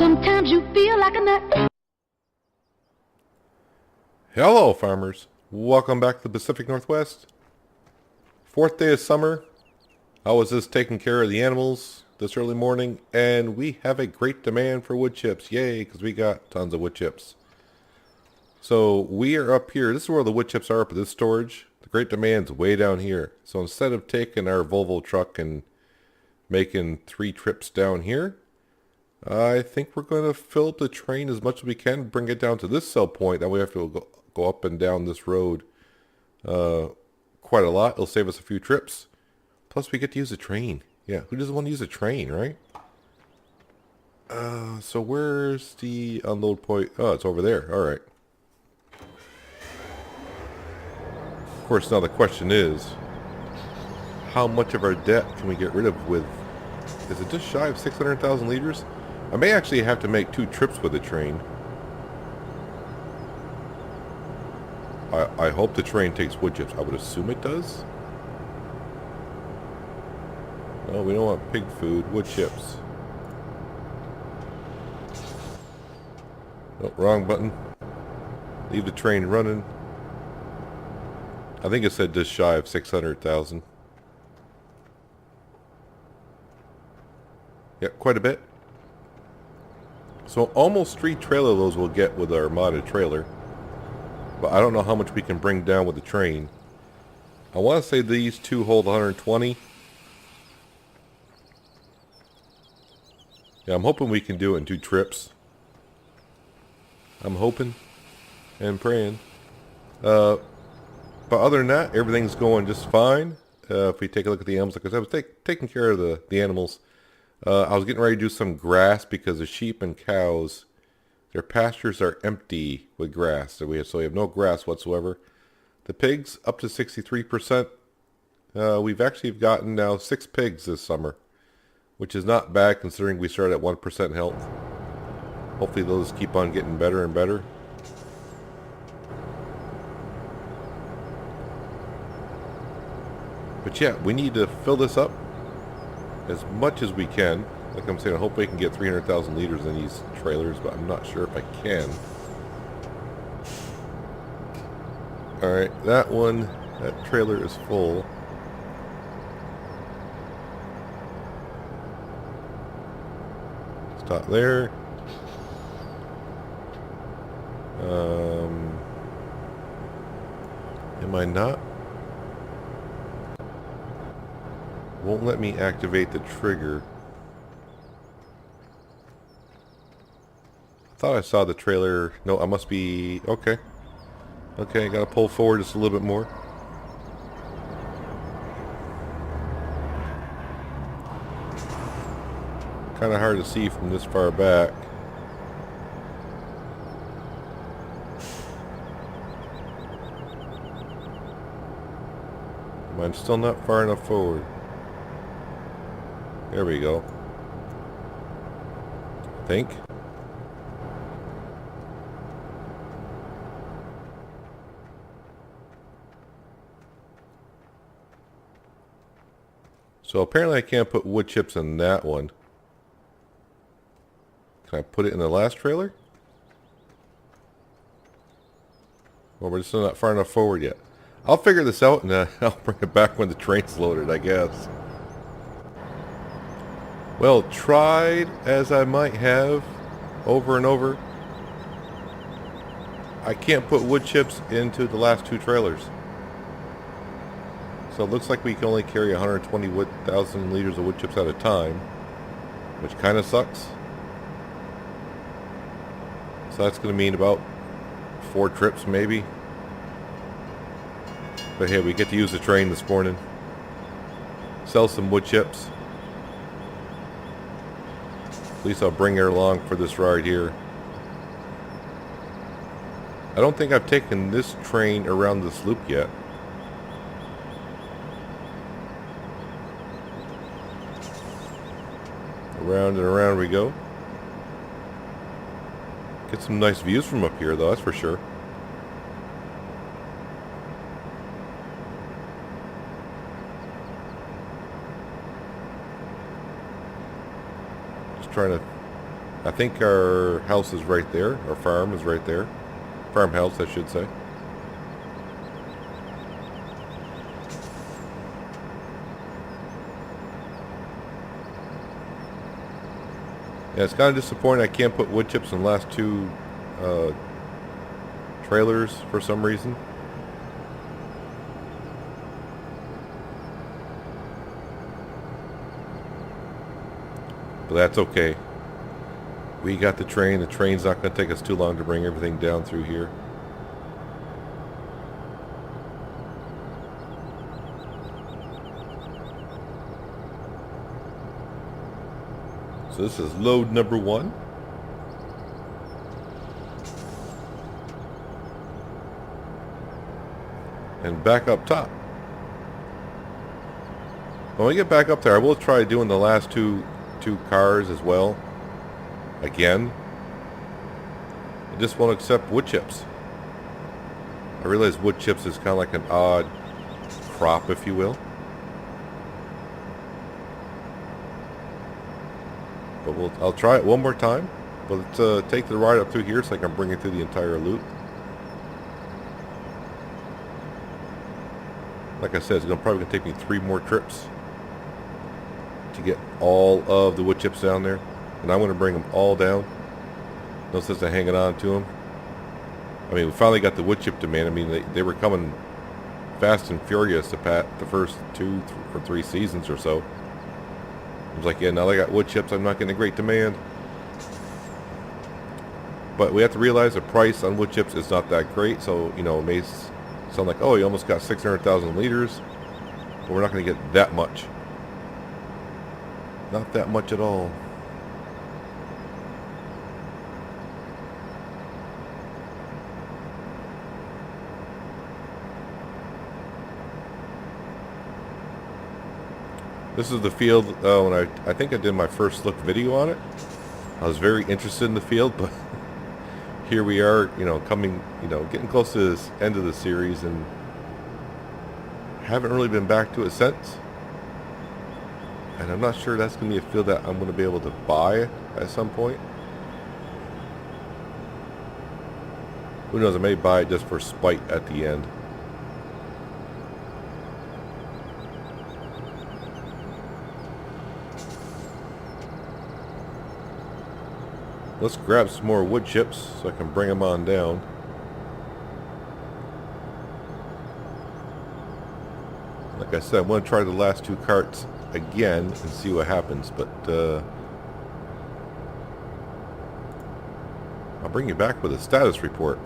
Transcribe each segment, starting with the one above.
Sometimes you feel like a nut. Hello, farmers. Welcome back to the Pacific Northwest. Fourth day of summer. I was just taking care of the animals this early morning, and we have a great demand for wood chips. Yay, because we got tons of wood chips. So we are up here. This is where the wood chips are, up at this storage. The great demand's way down here. So instead of taking our Volvo truck and making 3 trips down here, I think we're going to fill up the train as much as we can, bring it down to this cell point. That way we have to go up and down this road quite a lot. It'll save us a few trips. Plus we get to use a train. Yeah, who doesn't want to use a train, right? So where's the unload point? Oh, it's over there. All right. Of course, now the question is, how much of our debt can we get rid of with... Is it just shy of 600,000 liters? I may actually have to make 2 trips with the train. I hope the train takes wood chips. I would assume it does. No, we don't want pig food. Wood chips. Oh, wrong button. Leave the train running. I think it said just shy of 600,000. Yeah, quite a bit. So almost 3 trailer loads we'll get with our modded trailer. But I don't know how much we can bring down with the train. I want to say these 2 hold 120. Yeah, I'm hoping we can do it in 2 trips. I'm hoping and praying. But other than that, everything's going just fine. If we take a look at the animals, like I said, I was taking care of the animals. I was getting ready to do some grass because the sheep and cows, their pastures are empty with grass. So we have no grass whatsoever. The pigs, up to 63%. We've actually gotten now 6 pigs this summer, which is not bad considering we started at 1% health. Hopefully those keep on getting better and better. But yeah, we need to fill this up as much as we can. Like I'm saying, I hope we can get 300,000 liters in these trailers, but I'm not sure if I can. Alright, that trailer is full. Stop there. Am I not? Won't let me activate the trigger. I thought I saw the trailer. No, I must be... Okay. Okay, gotta pull forward just a little bit more. Kind of hard to see from this far back. I'm still not far enough forward. There we go. I think. So apparently I can't put wood chips in that one. Can I put it in the last trailer? Well, we're just not far enough forward yet. I'll figure this out and I'll bring it back when the train's loaded, I guess. Well, tried as I might have over and over, I can't put wood chips into the last 2 trailers. So it looks like we can only carry 120,000 liters of wood chips at a time, which kind of sucks. So that's going to mean about 4 trips maybe. But hey, we get to use the train this morning. Sell some wood chips. At least I'll bring her along for this ride here. I don't think I've taken this train around this loop yet. Around and around we go. Get some nice views from up here though, that's for sure. Just trying to I think our house is right there. Our farm is right there. Farmhouse, I should say. Yeah, it's kind of disappointing I can't put wood chips in the last two trailers for some reason. But that's okay. We got the train. The train's not going to take us too long to bring everything down through here. So this is load number 1. And back up top. When we get back up there, I will try doing the last two cars as well. Again. I just won't accept wood chips. I realize wood chips is kind of like an odd crop, if you will. But I'll try it one more time. But let's take the ride up through here so I can bring it through the entire loop. Like I said, it's probably going to take me 3 more trips to get all of the wood chips down there. And I'm going to bring them all down. No sense in hanging on to them. I mean, we finally got the wood chip demand. I mean, they were coming fast and furious the first 2 or 3 seasons or so. I was like, yeah, now they got wood chips, I'm not getting a great demand. But we have to realize the price on wood chips is not that great. So, you know, it may sound like, oh, you almost got 600,000 liters. But we're not going to get that much. Not that much at all. This is the field when I think I did my first look video on it. I was very interested in the field, but here we are, you know, coming, you know, getting close to this end of the series and haven't really been back to it since. And I'm not sure that's going to be a field that I'm going to be able to buy at some point. Who knows, I may buy it just for spite at the end. Let's grab some more wood chips so I can bring them on down. Like I said, I'm going to try the last 2 carts again and see what happens, but I'll bring you back with a status report.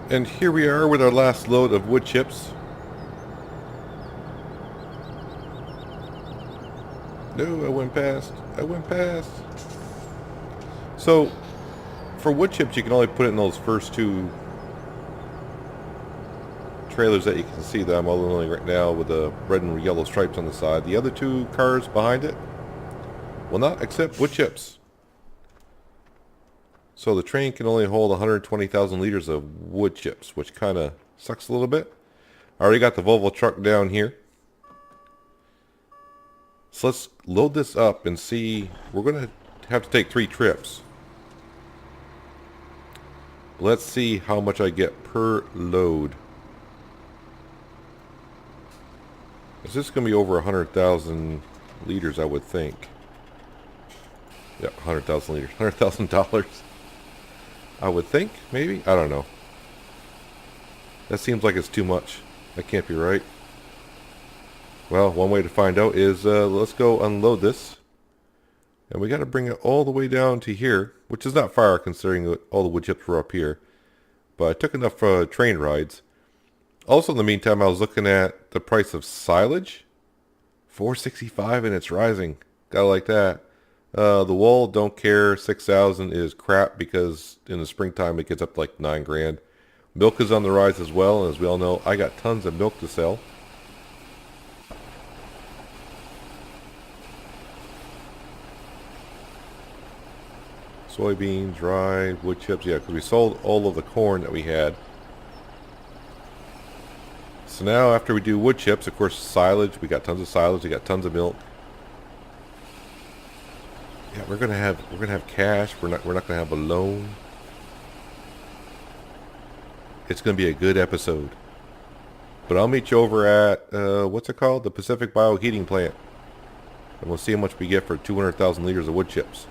And here we are with our last load of wood chips. No, I went past. So, for wood chips, you can only put it in those first 2 trailers that you can see that I'm unloading right now with the red and yellow stripes on the side. The other 2 cars behind it will not accept wood chips. So the train can only hold 120,000 liters of wood chips, which kind of sucks a little bit. I already got the Volvo truck down here. So let's load this up and see. We're going to have to take 3 trips. Let's see how much I get per load. Is this going to be over 100,000 liters, I would think. Yeah, 100,000 liters. $100,000. I would think, maybe? I don't know. That seems like it's too much. That can't be right. Well, one way to find out is let's go unload this. And we got to bring it all the way down to here, which is not far considering that all the wood chips were up here. But I took enough train rides. Also, in the meantime, I was looking at the price of silage. $4.65 and it's rising. Gotta like that. The wool, don't care. 6,000 is crap because in the springtime it gets up to like 9 grand. Milk is on the rise as well, and as we all know, I got tons of milk to sell. Soybeans, rye, wood chips, yeah, because we sold all of the corn that we had. So now after we do wood chips, of course silage, we got tons of silage, we got tons of milk. Yeah, we're gonna have cash. We're not gonna have a loan. It's gonna be a good episode. But I'll meet you over at what's it called? The Pacific Bioheating Plant. And we'll see how much we get for 200,000 liters of wood chips.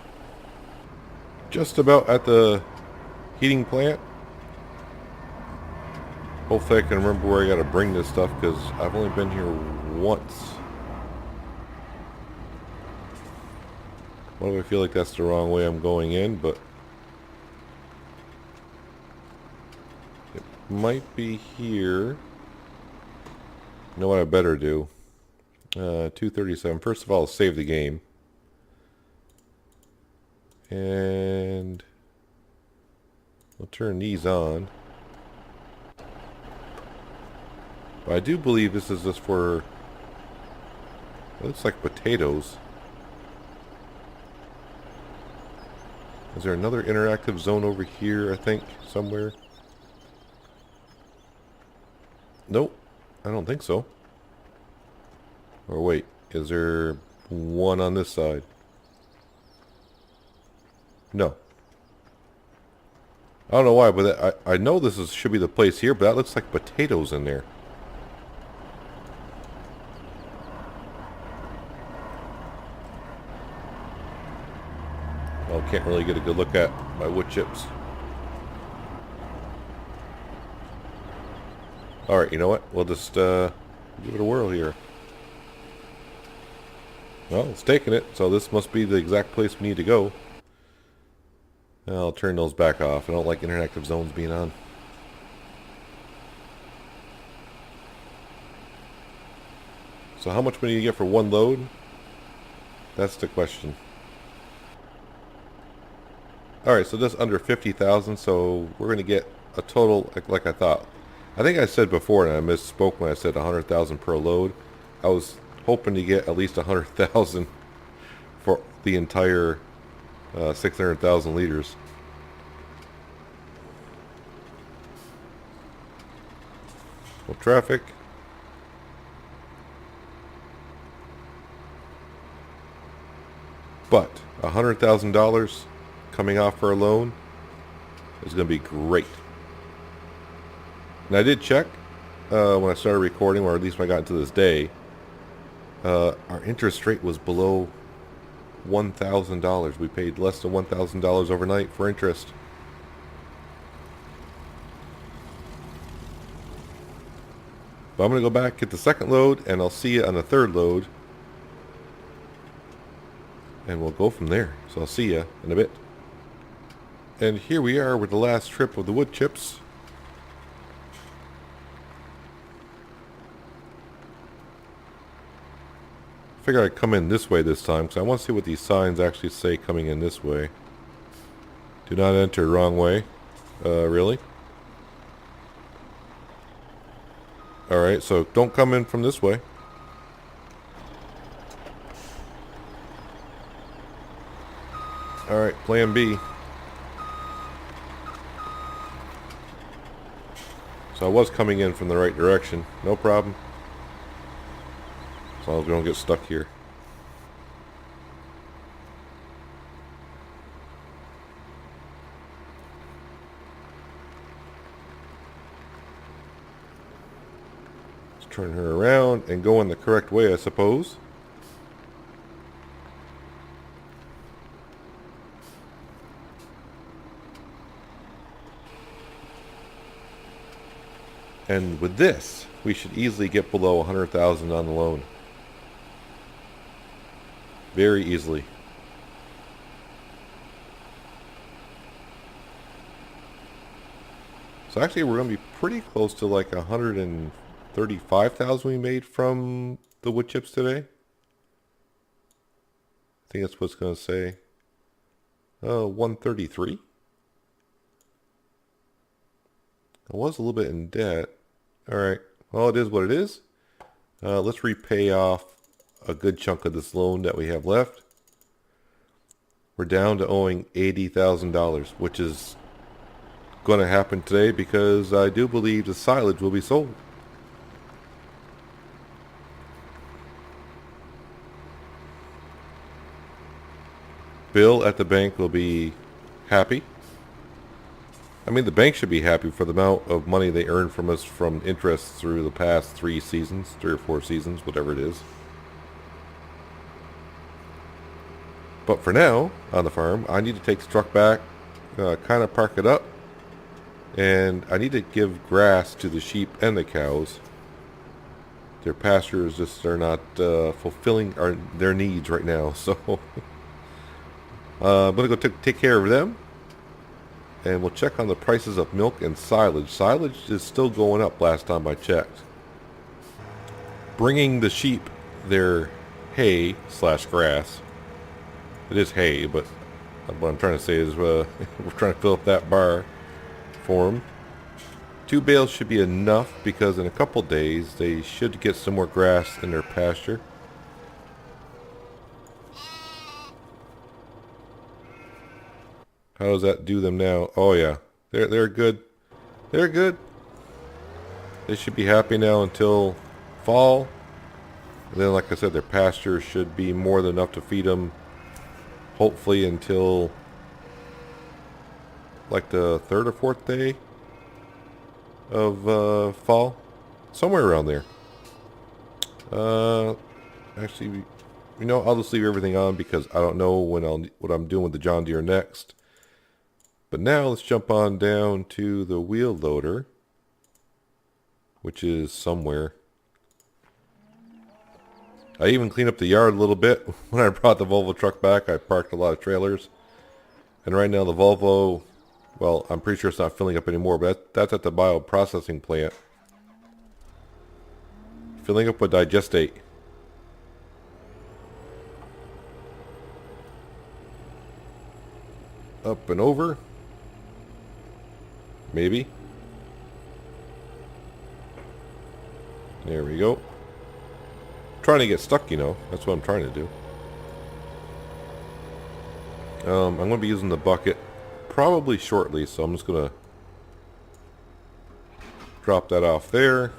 Just about at the heating plant. Hopefully I can remember where I gotta bring this stuff, because I've only been here once. Why do I feel like that's the wrong way I'm going in, but it might be here. You know what I better do? 237. First of all, I'll save the game. And we'll turn these on. But I do believe this is just for... It looks like potatoes. Is there another interactive zone over here, I think, somewhere? Nope, I don't think so. Or wait, is there one on this side? No. I don't know why, but I know this should be the place here, but that looks like potatoes in there. Well, can't really get a good look at my wood chips. Alright, you know what? We'll just give it a whirl here. Well, it's taking it, so this must be the exact place we need to go. I'll turn those back off. I don't like interactive zones being on. So how much money do you get for one load? That's the question. Alright, so just under 50,000, so we're going to get a total, like I thought. I think I said before, and I misspoke when I said 100,000 per load. I was hoping to get at least 100,000 for the entire 600,000 liters. Well, traffic. But $100,000 coming off for a loan is going to be great. And I did check when I started recording, or at least when I got into this day, our interest rate was below $1,000. We paid less than $1,000 overnight for interest. But I'm going to go back, get the second load, and I'll see you on the third load. And we'll go from there. So I'll see you in a bit. And here we are with the last trip of the wood chips. Figure I'd come in this way this time, because I want to see what these signs actually say coming in this way. Do not enter, wrong way. Really? Alright, so don't come in from this way. Alright, plan B. So I was coming in from the right direction. No problem. As long as we don't get stuck here. Let's turn her around and go in the correct way, I suppose. And with this, we should easily get below 100,000 on the loan. Very easily. So actually we're going to be pretty close to like 135,000 we made from the wood chips today. I think that's what it's going to say. 133. I was a little bit in debt. Alright, well it is what it is. Let's repay off a good chunk of this loan that we have left. We're down to owing $80,000, which is going to happen today because I do believe the silage will be sold. Bill at the bank will be happy. I mean, the bank should be happy for the amount of money they earned from us from interest through the past 3 seasons, 3 or 4 seasons, whatever it is. But for now, on the farm, I need to take the truck back, kind of park it up, and I need to give grass to the sheep and the cows. Their pastures just are not fulfilling their needs right now, so I'm going to go take care of them. And we'll check on the prices of milk and silage. Silage is still going up last time I checked. Bringing the sheep their hay / grass. It is hay, but what I'm trying to say is we're trying to fill up that bar for them. 2 bales should be enough because in a couple days they should get some more grass in their pasture. How does that do them now? Oh yeah, they're good. They're good. They should be happy now until fall. And then, like I said, their pasture should be more than enough to feed them. Hopefully until like the 3rd or 4th day of fall, somewhere around there. Actually, I'll just leave everything on because I don't know what I'm doing with the John Deere next. But now let's jump on down to the wheel loader, which is somewhere. I even cleaned up the yard a little bit. When I brought the Volvo truck back, I parked a lot of trailers. And right now the Volvo, well, I'm pretty sure it's not filling up anymore, but that's at the bioprocessing plant. Filling up with digestate. Up and over. Maybe. There we go. Trying to get stuck, That's what I'm trying to do. I'm going to be using the bucket probably shortly, so I'm just going to drop that off there.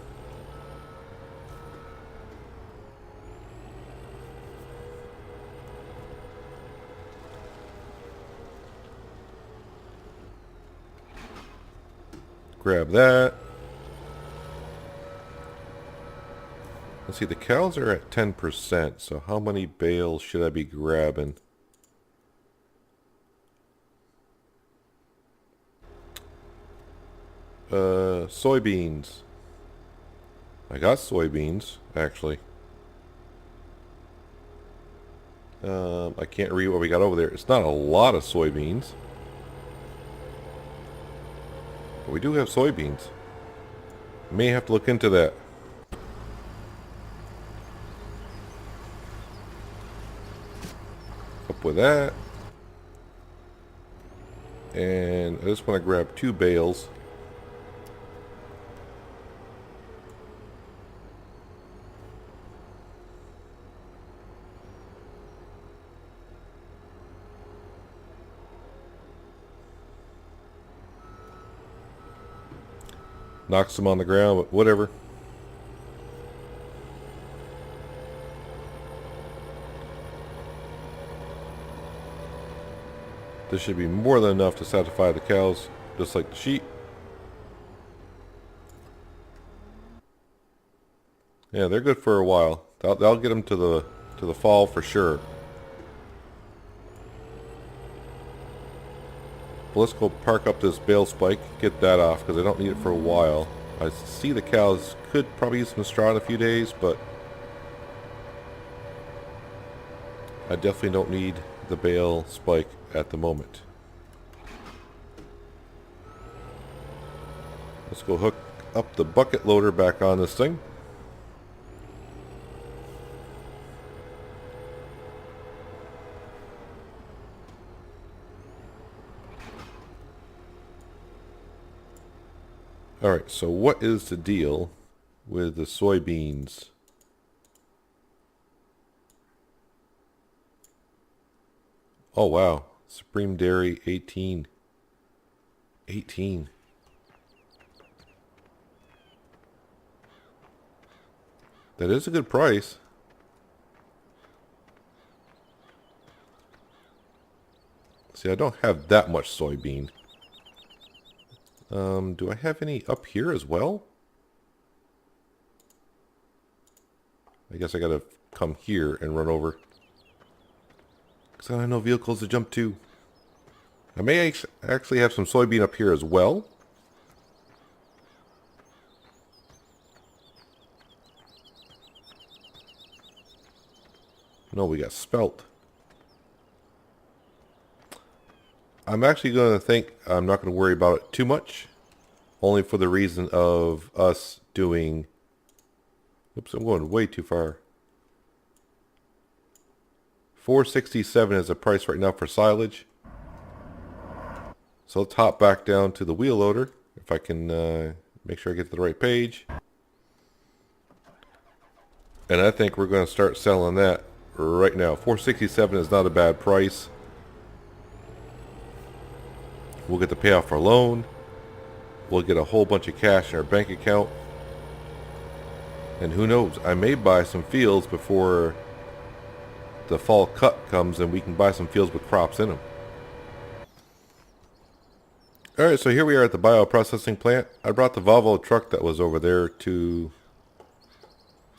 Grab that. Let's see, the cows are at 10%, so how many bales should I be grabbing? Soybeans. I got soybeans, actually. I can't read what we got over there. It's not a lot of soybeans. But we do have soybeans. May have to look into that. Up with that. And I just want to grab 2 bales. Knocks them on the ground, but whatever. This should be more than enough to satisfy the cows, just like the sheep. Yeah, they're good for a while. They'll get them to the fall for sure. But let's go park up this bale spike, get that off because I don't need it for a while. I see the cows could probably use some straw in a few days, but I definitely don't need the bale spike at the moment. Let's go hook up the bucket loader back on this thing. Alright, so what is the deal with the soybeans? Oh wow, Supreme Dairy 18. 18. That is a good price. See, I don't have that much soybean. Do I have any up here as well? I guess I gotta come here and run over. Because I don't have no vehicles to jump to. I may actually have some soybean up here as well. No, we got spelt. I'm actually going to think I'm not going to worry about it too much. Only for the reason of us doing... Oops, I'm going way too far. $4.67 is the price right now for silage. So let's hop back down to the wheel loader. If I can make sure I get to the right page. And I think we're going to start selling that right now. $4.67 is not a bad price. We'll get to pay off our loan. We'll get a whole bunch of cash in our bank account. And who knows, I may buy some fields before the fall cut comes and we can buy some fields with crops in them. Alright, so here we are at the bioprocessing plant. I brought the Volvo truck that was over there to...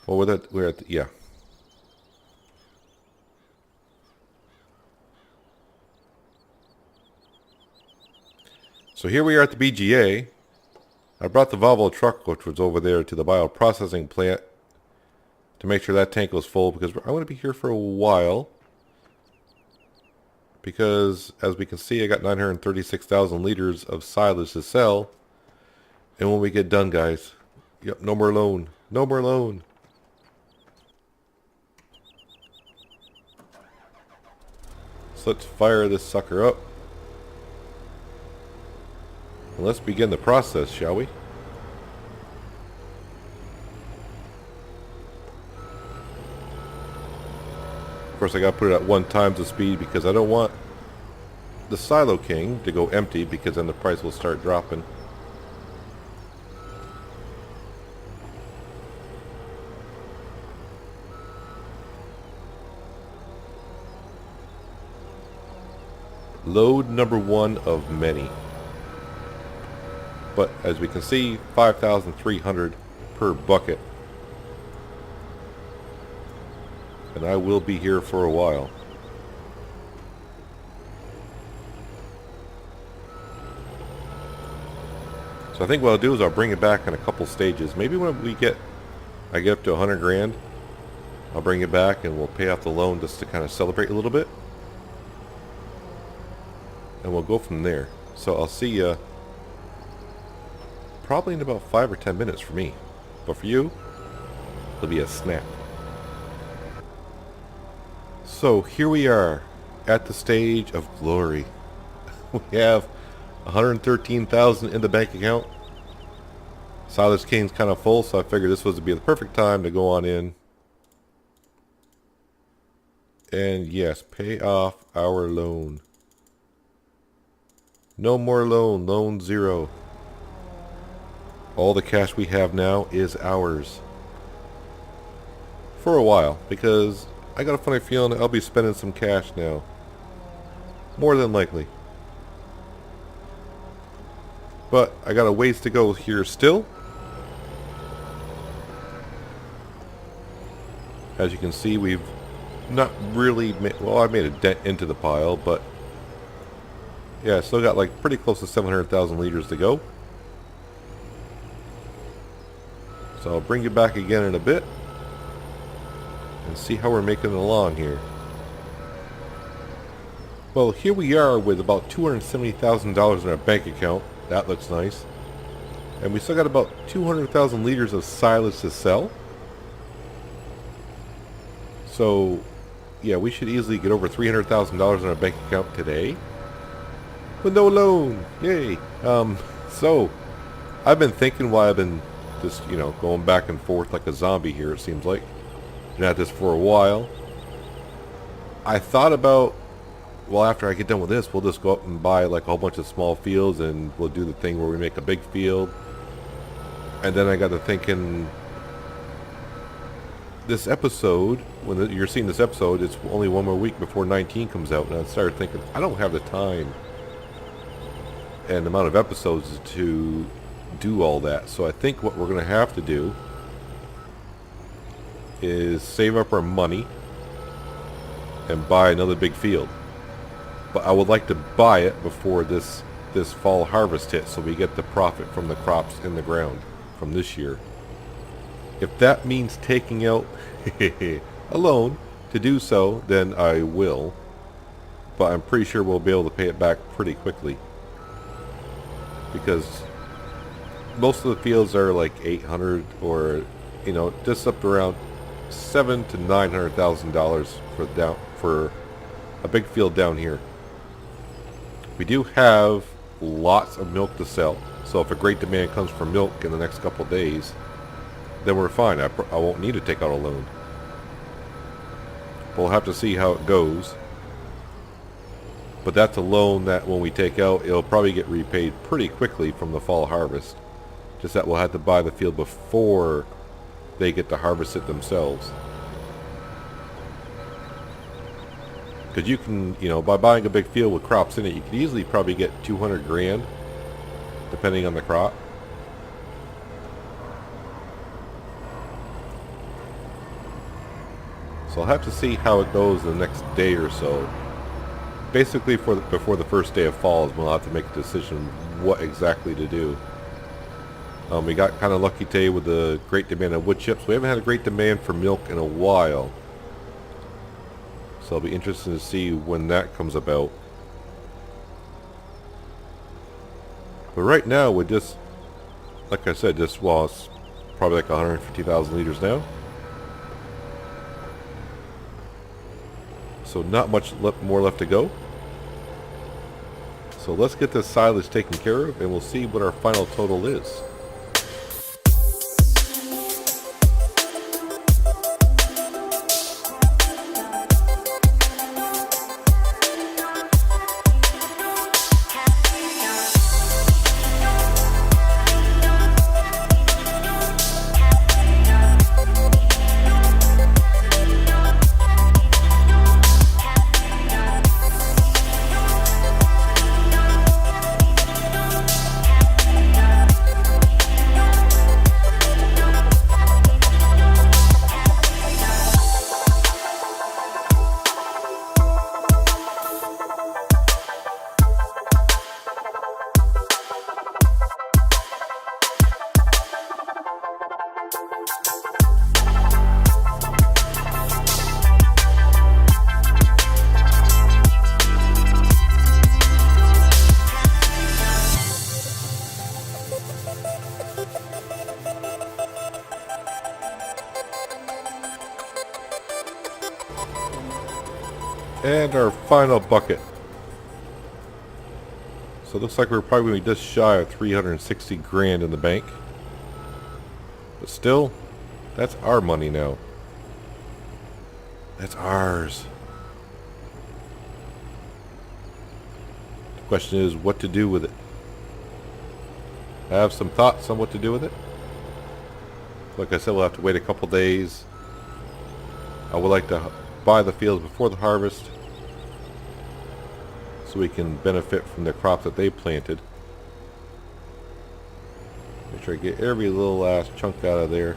Well, we're at the, yeah. So here we are at the BGA. I brought the Volvo truck, which was over there, to the bioprocessing plant to make sure that tank was full, because I want to be here for a while. Because, as we can see, I got 936,000 liters of silage to sell. And when we get done, guys, yep, no more loan. No more loan. So let's fire this sucker up. And let's begin the process, shall we? Of course, I got to put it at 1 times the speed because I don't want the Silo King to go empty, because then the price will start dropping. Load number 1 of many. But as we can see, 5,300 per bucket. And I will be here for a while. So I think what I'll do is I'll bring it back in a couple stages. Maybe when I get up to 100 grand, I'll bring it back and we'll pay off the loan just to kind of celebrate a little bit. And we'll go from there. So I'll see you probably in about 5 or 10 minutes for me. But for you, it'll be a snap. So here we are at the stage of glory. We have 113,000 in the bank account. Silage King's kind of full, so I figured this was to be the perfect time to go on in. And yes, pay off our loan. No more loan, loan 0. All the cash we have now is ours. For a while, because I got a funny feeling I'll be spending some cash now. More than likely. But I got a ways to go here still. As you can see, we've not really made, well, I made a dent into the pile, but yeah, still got like pretty close to 700,000 liters to go. So I'll bring you back again in a bit and see how we're making it along here. Well, here we are with about $270,000 in our bank account. That looks nice. And we still got about 200,000 liters of silage to sell. So, yeah, we should easily get over $300,000 in our bank account today. With no loan. Yay. So, I've been thinking while I've been just, going back and forth like a zombie here, it seems like. Been at this for a while. I thought about, well, after I get done with this, we'll just go up and buy like a whole bunch of small fields and we'll do the thing where we make a big field. And then I got to thinking, this episode, when you're seeing this episode, it's only one more week before 19 comes out, and I started thinking, I don't have the time and the amount of episodes to do all that. So I think what we're going to have to do is save up our money and buy another big field. But I would like to buy it before this fall harvest hits, so we get the profit from the crops in the ground from this year. If that means taking out a loan to do so, then I will. But I'm pretty sure we'll be able to pay it back pretty quickly, because most of the fields are like 800 or, you know, just up to around $700,000 to $900,000 for a big field down here. We do have lots of milk to sell, so if a great demand comes for milk in the next couple of days, then we're fine. I won't need to take out a loan. We'll have to see how it goes. But that's a loan that when we take out, it'll probably get repaid pretty quickly from the fall harvest. Just that we'll have to buy the field before they get to harvest it themselves. Because you can, you know, by buying a big field with crops in it, you could easily probably get 200 grand, depending on the crop. So I'll have to see how it goes the next day or so. Basically, before the first day of fall, we'll have to make a decision what exactly to do. We got kind of lucky today with the great demand of wood chips. We haven't had a great demand for milk in a while. So it'll be interesting to see when that comes about. But right now, we're just, like I said, just, well, it's probably like 150,000 liters now. So not much more left to go. So let's get this silage taken care of, and we'll see what our final total is. And our final bucket. So it looks like we're probably going to be just shy of 360 grand in the bank. But still, that's our money now. That's ours. The question is what to do with it. I have some thoughts on what to do with it. Like I said, we'll have to wait a couple days. I would like to buy the fields before the harvest, so we can benefit from the crop that they planted. Make sure I get every little last chunk out of there.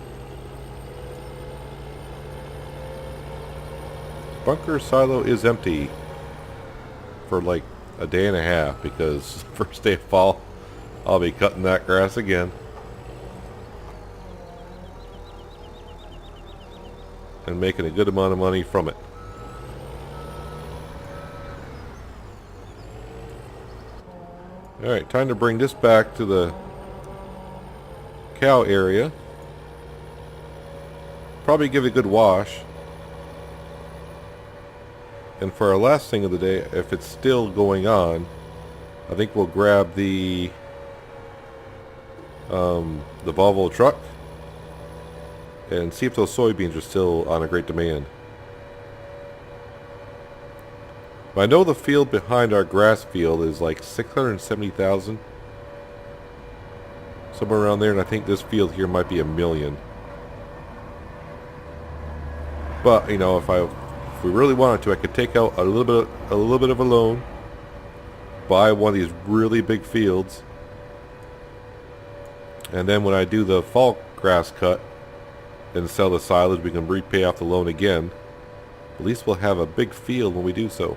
Bunker silo is empty for like a day and a half, because first day of fall I'll be cutting that grass again and making a good amount of money from it. Alright, time to bring this back to the cow area. Probably give it a good wash. And for our last thing of the day, if it's still going on, I think we'll grab the Volvo truck and see if those soybeans are still on a great demand. I know the field behind our grass field is like 670,000, somewhere around there, and I think this field here might be 1 million. But you know, if we really wanted to, I could take out a little bit of a loan, buy one of these really big fields, and then when I do the fall grass cut and sell the silage, we can repay off the loan again. At least we'll have a big field when we do so.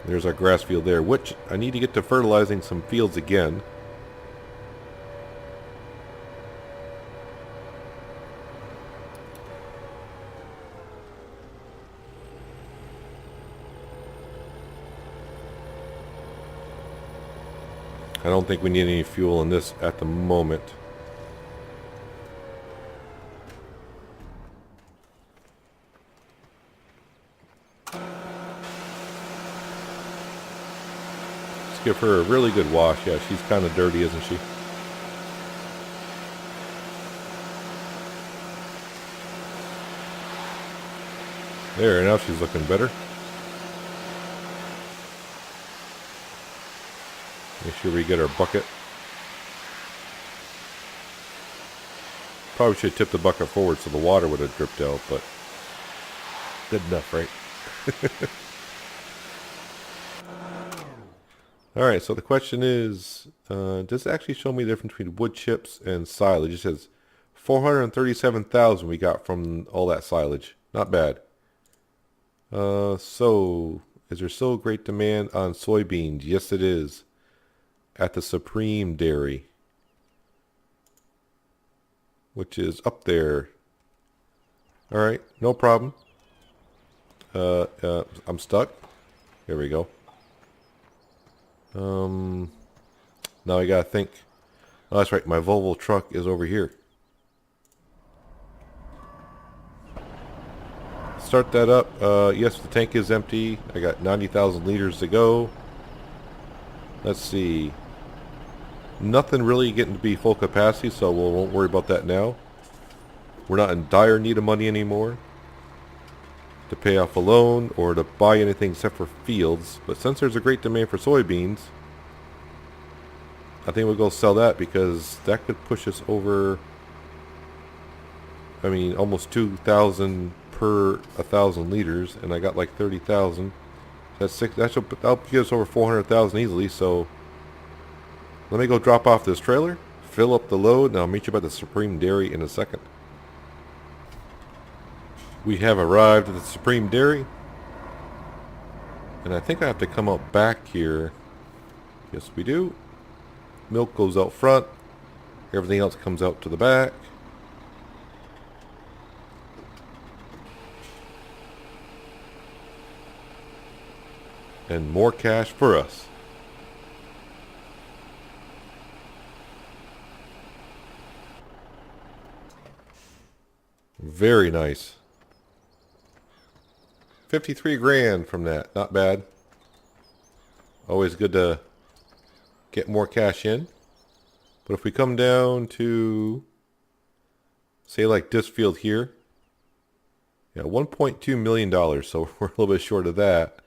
There's our grass field there, which I need to get to fertilizing some fields again. I don't think we need any fuel in this at the moment. Let's give her a really good wash. Yeah, she's kind of dirty, isn't she? There, now she's looking better. Make sure we get our bucket. Probably should tip the bucket forward so the water would have dripped out, but good enough, right? Alright, so the question is, does it actually show me the difference between wood chips and silage? It says 437,000 we got from all that silage. Not bad. So, is there still great demand on soybeans? Yes, it is. At the Supreme Dairy, which is up there. Alright, no problem. I'm stuck. There we go. Now I gotta think. Oh, that's right, my Volvo truck is over here. Start that up. Yes, the tank is empty. I got 90,000 liters to go. Let's see. Nothing really getting to be full capacity, so we won't worry about that now. We're not in dire need of money anymore to pay off a loan or to buy anything except for fields. But since there's a great demand for soybeans, I think we'll go sell that because that could push us over, I mean, almost 2,000 per 1,000 liters, and I got like 30,000. That's six. That'll give us over 400,000 easily. So let me go drop off this trailer, fill up the load, and I'll meet you by the Supreme Dairy in a second. We have arrived at the Supreme Dairy, and I think I have to come out back here. Yes, we do. Milk goes out front. Everything else comes out to the back. And more cash for us. Very nice. 53 grand from that. Not bad. Always good to get more cash in. But if we come down to, say like this field here. Yeah, $1.2 million. So we're a little bit short of that.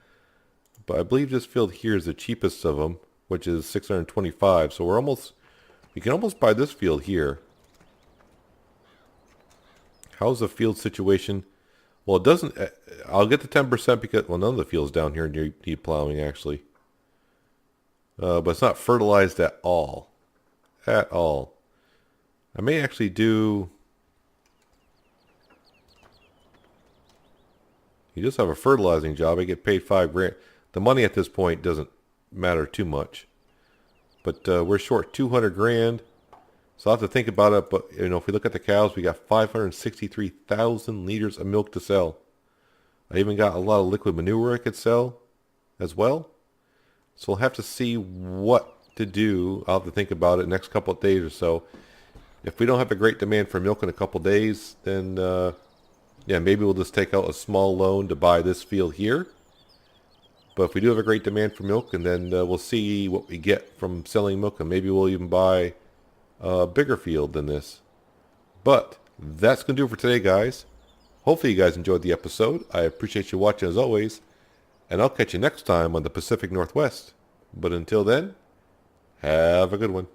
But I believe this field here is the cheapest of them, which is 625. So we can almost buy this field here. How's the field situation? Well, it doesn't, I'll get the 10% because, well, none of the fields down here need plowing actually. But it's not fertilized at all. At all. I may actually do, you just have a fertilizing job. I get paid 5 grand. The money at this point doesn't matter too much. But we're short 200 grand. So I'll have to think about it. But, you know, if we look at the cows, we got 563,000 liters of milk to sell. I even got a lot of liquid manure I could sell as well. So we'll have to see what to do. I'll have to think about it next couple of days or so. If we don't have a great demand for milk in a couple of days, then, yeah, maybe we'll just take out a small loan to buy this field here. But if we do have a great demand for milk, and then we'll see what we get from selling milk, and maybe we'll even buy a bigger field than this. But that's going to do it for today, guys. Hopefully you guys enjoyed the episode. I appreciate you watching as always, and I'll catch you next time on the Pacific Northwest. But until then, have a good one.